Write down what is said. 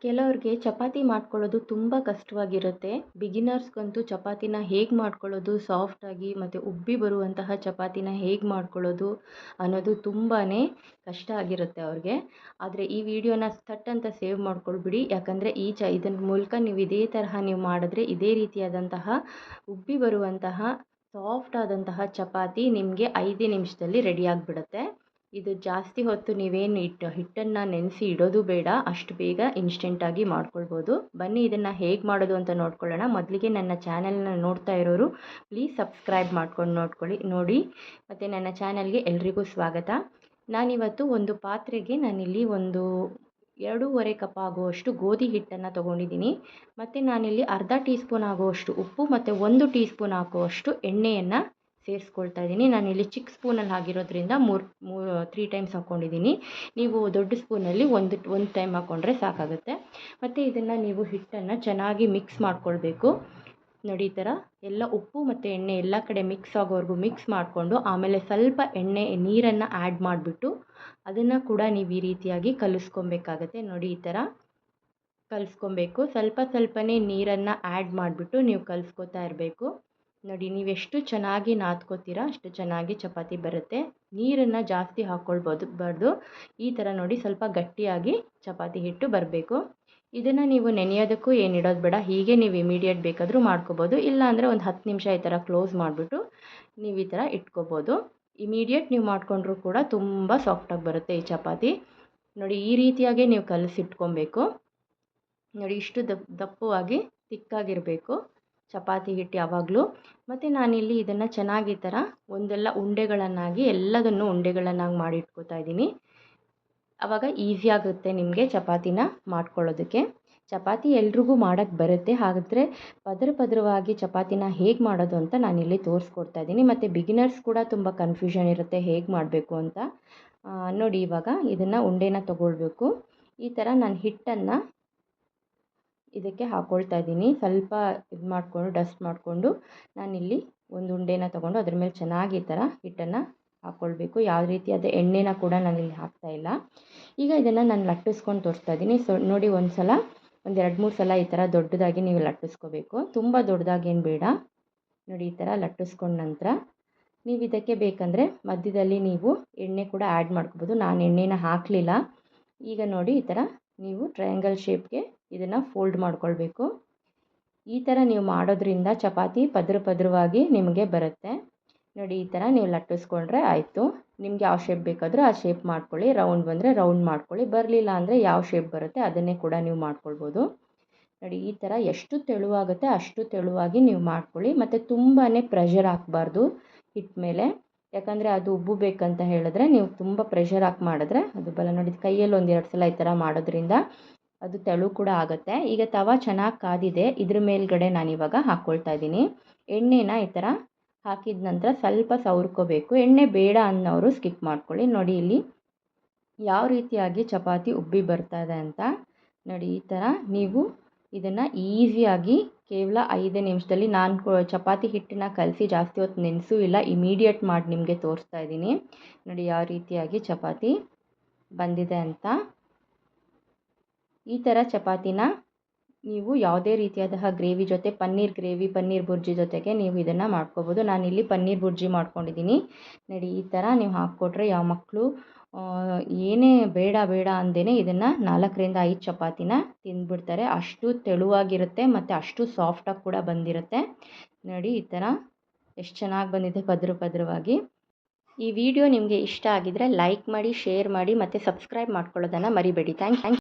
ಕೆಲವ್ರಿಗೆ ಚಪಾತಿ ಮಾಡ್ಕೊಳ್ಳೋದು ತುಂಬ ಕಷ್ಟವಾಗಿರುತ್ತೆ. ಬಿಗಿನರ್ಸ್ಗಂತೂ ಚಪಾತಿನ ಹೇಗೆ ಮಾಡ್ಕೊಳ್ಳೋದು ಸಾಫ್ಟಾಗಿ ಮತ್ತು ಉಬ್ಬಿ ಬರುವಂತಹ ಚಪಾತಿನ ಹೇಗೆ ಮಾಡ್ಕೊಳ್ಳೋದು ಅನ್ನೋದು ತುಂಬಾ ಕಷ್ಟ ಆಗಿರುತ್ತೆ ಅವ್ರಿಗೆ. ಆದರೆ ಈ ವಿಡಿಯೋನ ಥಟ್ ಅಂತ ಸೇವ್ ಮಾಡ್ಕೊಳ್ಬಿಡಿ. ಯಾಕಂದರೆ ಇದರ ಮೂಲಕ ನೀವು ಇದೇ ತರಹ ನೀವು ಮಾಡಿದ್ರೆ ಇದೇ ರೀತಿಯಾದಂತಹ ಉಬ್ಬಿ ಬರುವಂತಹ ಸಾಫ್ಟ್ ಆದಂತಹ ಚಪಾತಿ ನಿಮಗೆ 5 ನಿಮಿಷದಲ್ಲಿ ರೆಡಿ ಆಗಿಬಿಡುತ್ತೆ. ಇದು ಜಾಸ್ತಿ ಹೊತ್ತು ನೀವೇನು ಹಿಟ್ಟನ್ನು ನೆನೆಸಿ ಇಡೋದು ಬೇಡ, ಅಷ್ಟು ಬೇಗ ಇನ್ಸ್ಟೆಂಟಾಗಿ ಮಾಡ್ಕೊಳ್ಬೋದು. ಬನ್ನಿ ಇದನ್ನು ಹೇಗೆ ಮಾಡೋದು ಅಂತ ನೋಡ್ಕೊಳ್ಳೋಣ. ಮೊದಲಿಗೆ ನನ್ನ ಚಾನಲ್ನ ನೋಡ್ತಾ ಇರೋರು ಪ್ಲೀಸ್ ಸಬ್ಸ್ಕ್ರೈಬ್ ಮಾಡ್ಕೊಂಡು ನೋಡಿ ಮತ್ತು ನನ್ನ ಚಾನಲ್ಗೆ ಎಲ್ರಿಗೂ ಸ್ವಾಗತ. ನಾನಿವತ್ತು ಒಂದು ಪಾತ್ರೆಗೆ ನಾನಿಲ್ಲಿ ಒಂದು 2.5 ಕಪ್ ಆಗುವಷ್ಟು ಗೋಧಿ ಹಿಟ್ಟನ್ನು ತೊಗೊಂಡಿದ್ದೀನಿ. ಮತ್ತು ನಾನಿಲ್ಲಿ ಅರ್ಧ ಟೀ ಸ್ಪೂನ್ ಆಗುವಷ್ಟು ಉಪ್ಪು ಮತ್ತು 1 ಟೀ ಸ್ಪೂನ್ ಆಗುವಷ್ಟು ಎಣ್ಣೆಯನ್ನು ಸೇರಿಸ್ಕೊಳ್ತಾ ಇದ್ದೀನಿ. ನಾನಿಲ್ಲಿ ಚಿಕ್ಕ ಸ್ಪೂನಲ್ಲಿ ಆಗಿರೋದ್ರಿಂದ 3 ಟೈಮ್ಸ್ ಹಾಕ್ಕೊಂಡಿದ್ದೀನಿ. ನೀವು ದೊಡ್ಡ ಸ್ಪೂನಲ್ಲಿ ಒಂದು ಟೈಮ್ ಹಾಕ್ಕೊಂಡ್ರೆ ಸಾಕಾಗುತ್ತೆ. ಮತ್ತು ಇದನ್ನು ನೀವು ಹಿಟ್ಟನ್ನು ಚೆನ್ನಾಗಿ ಮಿಕ್ಸ್ ಮಾಡ್ಕೊಳ್ಬೇಕು. ನೋಡಿ ಈ ಥರ ಎಲ್ಲ ಉಪ್ಪು ಮತ್ತು ಎಣ್ಣೆ ಎಲ್ಲ ಕಡೆ ಮಿಕ್ಸ್ ಆಗೋವರೆಗೂ ಮಿಕ್ಸ್ ಮಾಡಿಕೊಂಡು ಆಮೇಲೆ ಸ್ವಲ್ಪ ನೀರನ್ನು ಆ್ಯಡ್ ಮಾಡಿಬಿಟ್ಟು ಅದನ್ನು ಕೂಡ ನೀವು ಈ ರೀತಿಯಾಗಿ ಕಲಿಸ್ಕೊಬೇಕಾಗತ್ತೆ. ನೋಡಿ ಈ ಥರ ಕಲಿಸ್ಕೊಬೇಕು. ಸ್ವಲ್ಪನೇ ನೀರನ್ನು ಆ್ಯಡ್ ಮಾಡಿಬಿಟ್ಟು ನೀವು ಕಲಿಸ್ಕೊತಾ ಇರಬೇಕು. ನೋಡಿ ನೀವೆಷ್ಟು ಚೆನ್ನಾಗಿ ನಾದ್ಕೋತೀರಾ ಅಷ್ಟು ಚೆನ್ನಾಗಿ ಚಪಾತಿ ಬರುತ್ತೆ. ನೀರನ್ನು ಜಾಸ್ತಿ ಹಾಕ್ಕೊಳ್ಬಾರ್ದು. ಈ ಥರ ನೋಡಿ ಸ್ವಲ್ಪ ಗಟ್ಟಿಯಾಗಿ ಚಪಾತಿ ಹಿಟ್ಟು ಬರಬೇಕು. ಇದನ್ನು ನೀವು ನೆನೆಯೋದಕ್ಕೂ ಏನು ಇಡೋದು ಬೇಡ, ಹೀಗೆ ನೀವು ಇಮಿಡಿಯೇಟ್ ಬೇಕಾದರೂ ಮಾಡ್ಕೋಬೋದು. ಇಲ್ಲ ಅಂದರೆ ಒಂದು 10 ನಿಮಿಷ ಈ ಥರ ಕ್ಲೋಸ್ ಮಾಡಿಬಿಟ್ಟು ನೀವು ಈ ಥರ ಇಟ್ಕೋಬೋದು. ಇಮಿಡಿಯೇಟ್ ನೀವು ಮಾಡಿಕೊಂಡ್ರೂ ಕೂಡ ತುಂಬ ಸಾಫ್ಟಾಗಿ ಬರುತ್ತೆ ಈ ಚಪಾತಿ. ನೋಡಿ ಈ ರೀತಿಯಾಗಿ ನೀವು ಕಲಸಿಟ್ಕೊಬೇಕು. ನೋಡಿ ಇಷ್ಟು ದಪ್ಪವಾಗಿ ತಿಕ್ಕಾಗಿರಬೇಕು ಚಪಾತಿ ಹಿಟ್ಟು ಯಾವಾಗಲೂ. ಮತ್ತು ನಾನಿಲ್ಲಿ ಇದನ್ನು ಚೆನ್ನಾಗಿ ಈ ಥರ ಎಲ್ಲದನ್ನು ಉಂಡೆಗಳನ್ನಾಗಿ ಮಾಡಿ ಇಟ್ಕೋತಾ ಇದ್ದೀನಿ. ಆವಾಗ ಈಸಿ ಆಗುತ್ತೆ ನಿಮಗೆ ಚಪಾತಿನ ಮಾಡ್ಕೊಳ್ಳೋದಕ್ಕೆ. ಚಪಾತಿ ಎಲ್ರಿಗೂ ಮಾಡೋಕ್ಕೆ ಬರುತ್ತೆ. ಹಾಗಾದರೆ ಪದರವಾಗಿ ಚಪಾತಿನ ಹೇಗೆ ಮಾಡೋದು ಅಂತ ನಾನಿಲ್ಲಿ ತೋರಿಸ್ಕೊಡ್ತಾ ಇದ್ದೀನಿ. ಮತ್ತು ಬಿಗಿನರ್ಸ್ ಕೂಡ ತುಂಬ ಕನ್ಫ್ಯೂಷನ್ ಇರುತ್ತೆ ಹೇಗೆ ಮಾಡಬೇಕು ಅಂತ. ನೋಡಿ ಇವಾಗ ಇದನ್ನು ಉಂಡೆನ ತೊಗೊಳ್ಬೇಕು. ಈ ಥರ ನಾನು ಹಿಟ್ಟನ್ನು ಇದಕ್ಕೆ ಹಾಕ್ಕೊಳ್ತಾ ಇದ್ದೀನಿ. ಸ್ವಲ್ಪ ಇದು ಮಾಡಿಕೊಂಡು ಡಸ್ಟ್ ಮಾಡಿಕೊಂಡು ನಾನಿಲ್ಲಿ ಒಂದು ಉಂಡೆನ ತೊಗೊಂಡು ಅದ್ರ ಮೇಲೆ ಚೆನ್ನಾಗಿ ಈ ಥರ ಹಿಟ್ಟನ್ನು ಹಾಕ್ಕೊಳ್ಬೇಕು. ಯಾವ ರೀತಿಯಾದ ಎಣ್ಣೆನ ಕೂಡ ನಾನಿಲ್ಲಿ ಹಾಕ್ತಾಯಿಲ್ಲ. ಈಗ ಇದನ್ನು ನಾನು ಲಟ್ಟಿಸ್ಕೊಂಡು ತೋರಿಸ್ತಾ ಇದ್ದೀನಿ. ನೋಡಿ ಒಂದು 2-3 ಸಲ ಈ ಥರ ದೊಡ್ಡದಾಗಿ ನೀವು ಲಟ್ಟಿಸ್ಕೋಬೇಕು. ತುಂಬ ದೊಡ್ಡದಾಗೇನು ಬೇಡ. ನೋಡಿ ಈ ಥರ ಲಟ್ಟಿಸ್ಕೊಂಡ ನಂತರ ನೀವು ಇದಕ್ಕೆ ಬೇಕಂದರೆ ಮಧ್ಯದಲ್ಲಿ ನೀವು ಎಣ್ಣೆ ಕೂಡ ಆ್ಯಡ್ ಮಾಡ್ಕೋಬೋದು. ನಾನು ಎಣ್ಣೆನ ಹಾಕಲಿಲ್ಲ. ಈಗ ನೋಡಿ ಈ ಥರ ನೀವು ಟ್ರಯಾಂಗಲ್ ಶೇಪ್ಗೆ ಇದನ್ನು ಫೋಲ್ಡ್ ಮಾಡ್ಕೊಳ್ಬೇಕು. ಈ ಥರ ನೀವು ಮಾಡೋದ್ರಿಂದ ಚಪಾತಿ ಪದರವಾಗಿ ನಿಮಗೆ ಬರುತ್ತೆ. ನೋಡಿ ಈ ಥರ ನೀವು ಲಟ್ಟಿಸ್ಕೊಂಡ್ರೆ ಆಯಿತು. ನಿಮ್ಗೆ ಯಾವ ಶೇಪ್ ಬೇಕಾದರೂ ಆ ಶೇಪ್ ಮಾಡ್ಕೊಳ್ಳಿ. ರೌಂಡ್ ಬಂದರೆ ರೌಂಡ್ ಮಾಡ್ಕೊಳ್ಳಿ, ಬರಲಿಲ್ಲ ಅಂದರೆ ಯಾವ ಶೇಪ್ ಬರುತ್ತೆ ಅದನ್ನೇ ಕೂಡ ನೀವು ಮಾಡ್ಕೊಳ್ಬೋದು. ನೋಡಿ ಈ ಥರ ಎಷ್ಟು ತೆಳುವಾಗುತ್ತೆ ಅಷ್ಟು ತೆಳುವಾಗಿ ನೀವು ಮಾಡ್ಕೊಳ್ಳಿ. ಮತ್ತು ತುಂಬಾ ಪ್ರೆಷರ್ ಹಾಕಬಾರ್ದು ಹಿಟ್ಟು ಮೇಲೆ, ಯಾಕಂದರೆ ಅದು ಉಬ್ಬಬೇಕಂತ ಹೇಳಿದ್ರೆ ನೀವು ತುಂಬ ಪ್ರೆಷರ್ ಹಾಕಿ ಮಾಡಿದ್ರೆ ಅದು ಬಲ್ಲ. ನೋಡಿ ಕೈಯಲ್ಲಿ 1-2 ಸಲ ಈ ಥರ ಮಾಡೋದ್ರಿಂದ ಅದು ತೆಳು ಕೂಡ ಆಗುತ್ತೆ. ಈಗ ತವ ಚೆನ್ನಾಗಿ ಕಾದಿದೆ. ಇದ್ರ ಮೇಲ್ಗಡೆ ನಾನಿವಾಗ ಹಾಕ್ಕೊಳ್ತಾ ಇದ್ದೀನಿ ಎಣ್ಣೆನ. ಈ ಥರ ಹಾಕಿದ ನಂತರ ಸ್ವಲ್ಪ ಸವರ್ಕೋಬೇಕು. ಎಣ್ಣೆ ಬೇಡ ಅನ್ನೋರು ಸ್ಕಿಪ್ ಮಾಡ್ಕೊಳ್ಳಿ. ನೋಡಿ ಇಲ್ಲಿ ಯಾವ ರೀತಿಯಾಗಿ ಚಪಾತಿ ಉಬ್ಬಿ ಬರ್ತಾ ಇದೆ ಅಂತ. ನೋಡಿ ಈ ಥರ ನೀವು ಇದನ್ನು ಈಸಿಯಾಗಿ ಕೇವಲ 5 ನಿಮಿಷದಲ್ಲಿ, ನಾನು ಚಪಾತಿ ಹಿಟ್ಟನ್ನ ಕಲಸಿ ಜಾಸ್ತಿ ಹೊತ್ತು ನೆನೆಸೂ ಇಲ್ಲ, ಇಮಿಡಿಯೇಟ್ ಮಾಡಿ ನಿಮಗೆ ತೋರಿಸ್ತಾ ಇದ್ದೀನಿ. ನೋಡಿ ಯಾವ ರೀತಿಯಾಗಿ ಚಪಾತಿ ಬಂದಿದೆ ಅಂತ. ಈ ಥರ ಚಪಾತಿನ ನೀವು ಯಾವುದೇ ರೀತಿಯಾದ ಗ್ರೇವಿ ಜೊತೆ, ಪನ್ನೀರ್ ಬುರ್ಜಿ ಜೊತೆಗೆ ನೀವು ಇದನ್ನು ಮಾಡ್ಕೋಬೋದು. ನಾನಿಲ್ಲಿ ಪನ್ನೀರ್ ಬುರ್ಜಿ ಮಾಡ್ಕೊಂಡಿದ್ದೀನಿ. ನೋಡಿ ಈ ಥರ ನೀವು ಹಾಕ್ಕೊಟ್ರೆ ಯಾವ ಮಕ್ಕಳು ಏನೇ ಬೇಡ ಅಂದೇನೆ ಇದನ್ನು 4-5 ಚಪಾತಿನ ತಿಂದ್ಬಿಡ್ತಾರೆ. ಅಷ್ಟು ತೆಳುವಾಗಿರುತ್ತೆ ಮತ್ತು ಅಷ್ಟು ಸಾಫ್ಟಾಗಿ ಕೂಡ ಬಂದಿರುತ್ತೆ. ನೋಡಿ ಈ ಥರ ಎಷ್ಟು ಚೆನ್ನಾಗಿ ಬಂದಿದೆ ಪದರವಾಗಿ. ಈ ವಿಡಿಯೋ ನಿಮಗೆ ಇಷ್ಟ ಆಗಿದರೆ ಲೈಕ್ ಮಾಡಿ, ಶೇರ್ ಮಾಡಿ ಮತ್ತು ಸಬ್ಸ್ಕ್ರೈಬ್ ಮಾಡ್ಕೊಳ್ಳೋದನ್ನು ಮರಿಬೇಡಿ. Thank you.